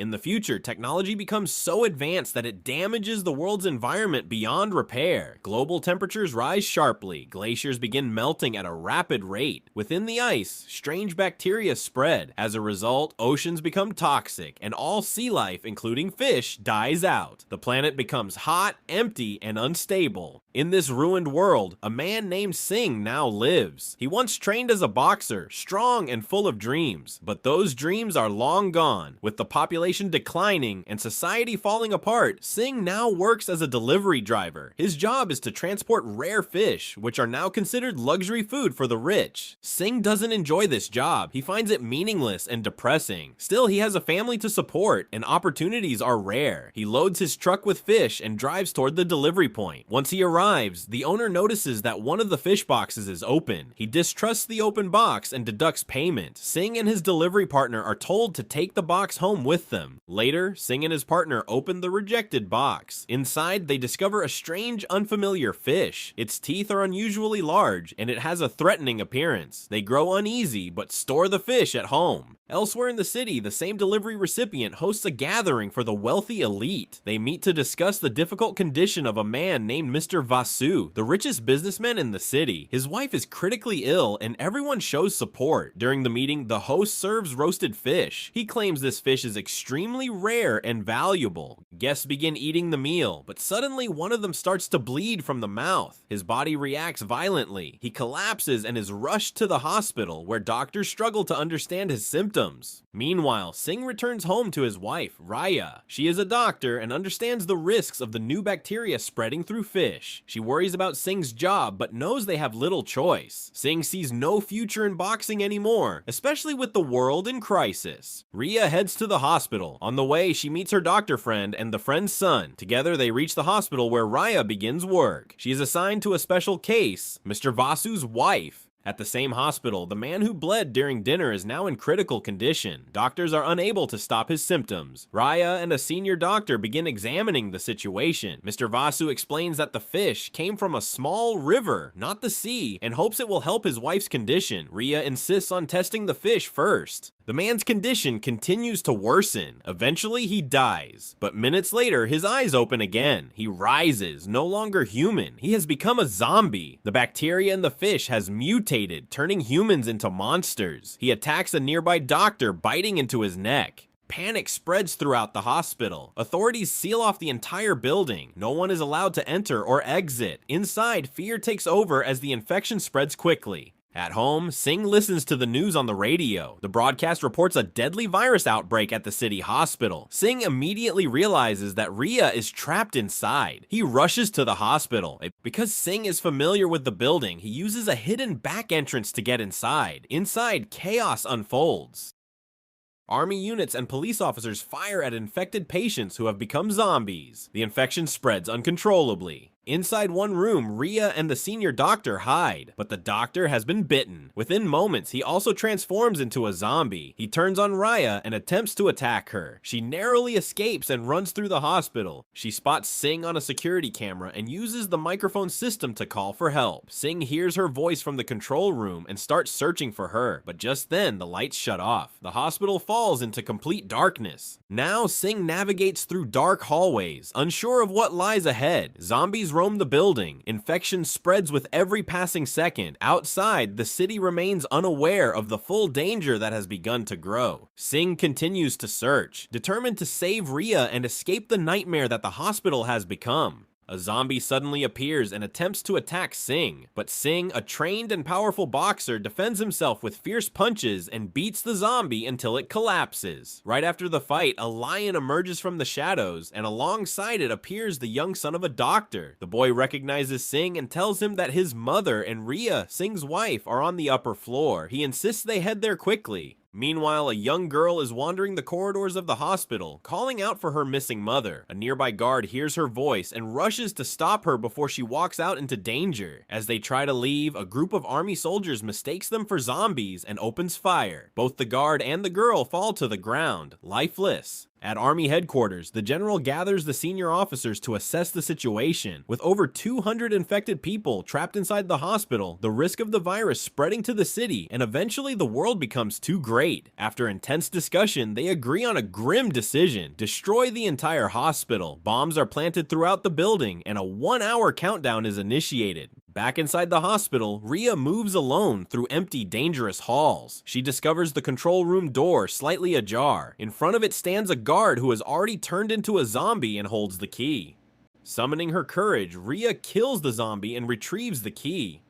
In the future, technology becomes so advanced that it damages the world's environment beyond repair. Global temperatures rise sharply, glaciers begin melting at a rapid rate. Within the ice, strange bacteria spread. As a result, oceans become toxic, and all sea life, including fish, dies out. The planet becomes hot, empty, and unstable. In this ruined world, a man named Singh now lives. He once trained as a boxer, strong and full of dreams, but those dreams are long gone. With the population declining and society falling apart, Singh now works as a delivery driver. His job is to transport rare fish, which are now considered luxury food for the rich. Singh doesn't enjoy this job. He finds it meaningless and depressing. Still, he has a family to support, and opportunities are rare. He loads his truck with fish and drives toward the delivery point. Once he arrives, the owner notices that one of the fish boxes is open. He distrusts the open box and deducts payment. Singh and his delivery partner are told to take the box home with them. Later, Singh and his partner open the rejected box. Inside, they discover a strange, unfamiliar fish. Its teeth are unusually large, and it has a threatening appearance. They grow uneasy, but store the fish at home. Elsewhere in the city, the same delivery recipient hosts a gathering for the wealthy elite. They meet to discuss the difficult condition of a man named Mr. Vasu, the richest businessman in the city. His wife is critically ill, and everyone shows support. During the meeting, the host serves roasted fish. He claims this fish is extremely rare and valuable. Guests begin eating the meal, but suddenly one of them starts to bleed from the mouth. His body reacts violently. He collapses and is rushed to the hospital, where doctors struggle to understand his symptoms. Meanwhile, Singh returns home to his wife, Raya. She is a doctor and understands the risks of the new bacteria spreading through fish. She worries about Singh's job, but knows they have little choice. Singh sees no future in boxing anymore, especially with the world in crisis. Rhea heads to the hospital. On the way, she meets her doctor friend and the friend's son. Together, they reach the hospital where Raya begins work. She is assigned to a special case, Mr. Vasu's wife. At the same hospital, the man who bled during dinner is now in critical condition. Doctors are unable to stop his symptoms. Raya and a senior doctor begin examining the situation. Mr. Vasu explains that the fish came from a small river, not the sea, and hopes it will help his wife's condition. Rhea insists on testing the fish first. The man's condition continues to worsen. Eventually, he dies. But minutes later, his eyes open again. He rises, no longer human. He has become a zombie. The bacteria in the fish has mutated, turning humans into monsters. He attacks a nearby doctor, biting into his neck. Panic spreads throughout the hospital. Authorities seal off the entire building. No one is allowed to enter or exit. Inside, fear takes over as the infection spreads quickly. At home, Singh listens to the news on the radio. The broadcast reports a deadly virus outbreak at the city hospital. Singh immediately realizes that Rhea is trapped inside. He rushes to the hospital. Because Singh is familiar with the building, he uses a hidden back entrance to get inside. Inside, chaos unfolds. Army units and police officers fire at infected patients who have become zombies. The infection spreads uncontrollably. Inside one room, Rhea and the senior doctor hide, but the doctor has been bitten. Within moments, he also transforms into a zombie. He turns on Rhea and attempts to attack her. She narrowly escapes and runs through the hospital. She spots Singh on a security camera and uses the microphone system to call for help. Singh hears her voice from the control room and starts searching for her, but just then the lights shut off. The hospital falls into complete darkness. Now Singh navigates through dark hallways, unsure of what lies ahead. Zombies roam the building. Infection spreads with every passing second. Outside, the city remains unaware of the full danger that has begun to grow. Singh continues to search, determined to save Rhea and escape the nightmare that the hospital has become. A zombie suddenly appears and attempts to attack Singh, but Singh, a trained and powerful boxer, defends himself with fierce punches and beats the zombie until it collapses. Right after the fight, a lion emerges from the shadows, and alongside it appears the young son of a doctor. The boy recognizes Singh and tells him that his mother and Rhea, Singh's wife, are on the upper floor. He insists they head there quickly. Meanwhile, a young girl is wandering the corridors of the hospital, calling out for her missing mother. A nearby guard hears her voice and rushes to stop her before she walks out into danger. As they try to leave, a group of army soldiers mistakes them for zombies and opens fire. Both the guard and the girl fall to the ground, lifeless. At Army headquarters, the general gathers the senior officers to assess the situation. With over 200 infected people trapped inside the hospital, the risk of the virus spreading to the city, and eventually the world becomes too great. After intense discussion, they agree on a grim decision: destroy the entire hospital. Bombs are planted throughout the building, and a 1-hour countdown is initiated. Back inside the hospital, Rhea moves alone through empty, dangerous halls. She discovers the control room door slightly ajar. In front of it stands a guard who has already turned into a zombie and holds the key. Summoning her courage, Rhea kills the zombie and retrieves the key.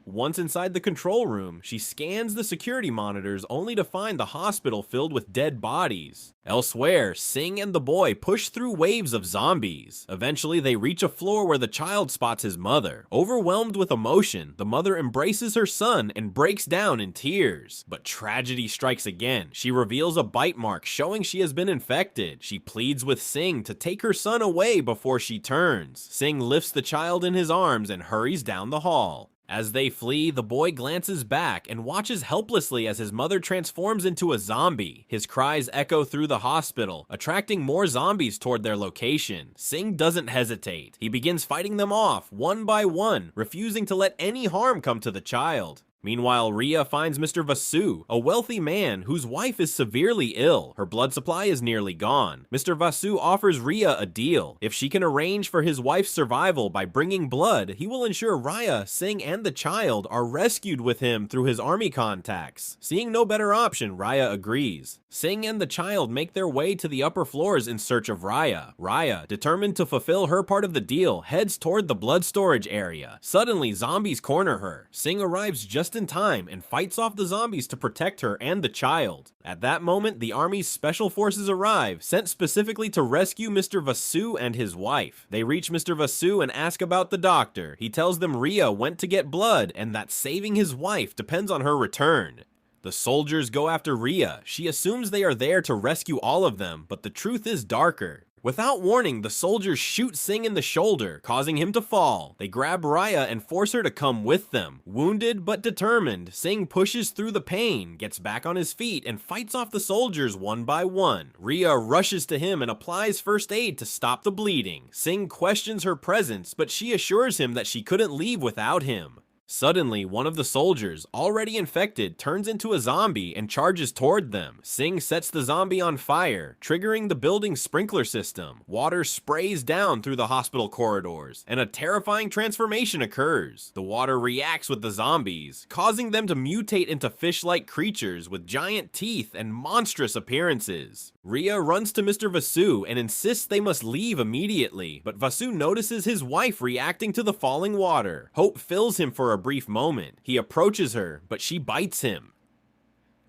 Once inside the control room, she scans the security monitors only to find the hospital filled with dead bodies. Elsewhere, Singh and the boy push through waves of zombies. Eventually, they reach a floor where the child spots his mother. Overwhelmed with emotion, the mother embraces her son and breaks down in tears. But tragedy strikes again. She reveals a bite mark showing she has been infected. She pleads with Singh to take her son away before she turns. Singh lifts the child in his arms and hurries down the hall. As they flee, the boy glances back and watches helplessly as his mother transforms into a zombie. His cries echo through the hospital, attracting more zombies toward their location. Singh doesn't hesitate. He begins fighting them off, one by one, refusing to let any harm come to the child. Meanwhile, Rhea finds Mr. Vasu, a wealthy man whose wife is severely ill. Her blood supply is nearly gone. Mr. Vasu offers Rhea a deal. If she can arrange for his wife's survival by bringing blood, he will ensure Rhea, Singh, and the child are rescued with him through his army contacts. Seeing no better option, Rhea agrees. Singh and the child make their way to the upper floors in search of Rhea. Rhea, determined to fulfill her part of the deal, heads toward the blood storage area. Suddenly, zombies corner her. Singh arrives just in time and fights off the zombies to protect her and the child. At that moment, the army's special forces arrive, sent specifically to rescue Mr. Vasu and his wife. They reach Mr. Vasu and ask about the doctor. He tells them Rhea went to get blood and that saving his wife depends on her return. The soldiers go after Rhea. She assumes they are there to rescue all of them, but the truth is darker. Without warning, the soldiers shoot Singh in the shoulder, causing him to fall. They grab Rhea and force her to come with them. Wounded but determined, Singh pushes through the pain, gets back on his feet, and fights off the soldiers one by one. Rhea rushes to him and applies first aid to stop the bleeding. Singh questions her presence, but she assures him that she couldn't leave without him. Suddenly, one of the soldiers, already infected, turns into a zombie and charges toward them. Singh sets the zombie on fire, triggering the building's sprinkler system. Water sprays down through the hospital corridors, and a terrifying transformation occurs. The water reacts with the zombies, causing them to mutate into fish-like creatures with giant teeth and monstrous appearances. Rhea runs to Mr. Vasu and insists they must leave immediately, but Vasu notices his wife reacting to the falling water. Hope fills him for a brief moment. He approaches her, but she bites him.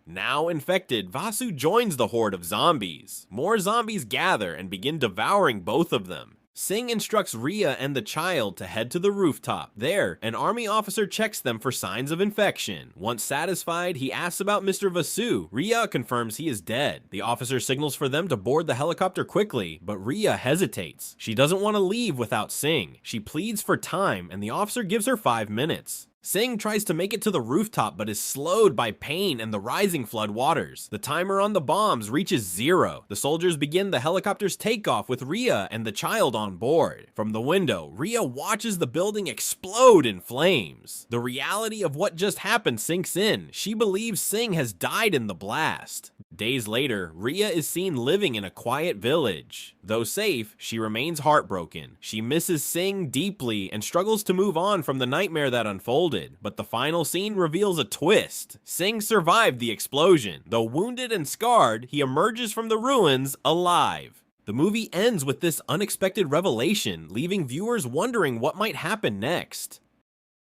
Now infected, Vasu joins the horde of zombies. More zombies gather and begin devouring both of them. Singh instructs Rhea and the child to head to the rooftop. There, an army officer checks them for signs of infection. Once satisfied, he asks about Mr. Vasu. Rhea confirms he is dead. The officer signals for them to board the helicopter quickly, but Rhea hesitates. She doesn't want to leave without Singh. She pleads for time, and the officer gives her 5 minutes. Singh tries to make it to the rooftop but is slowed by pain and the rising flood waters. The timer on the bombs reaches 0. The soldiers begin the helicopter's takeoff with Rhea and the child on board. From the window, Rhea watches the building explode in flames. The reality of what just happened sinks in. She believes Singh has died in the blast. Days later, Rhea is seen living in a quiet village. Though safe, she remains heartbroken. She misses Singh deeply and struggles to move on from the nightmare that unfolded. But the final scene reveals a twist. Singh survived the explosion. Though wounded and scarred, he emerges from the ruins alive. The movie ends with this unexpected revelation, leaving viewers wondering what might happen next.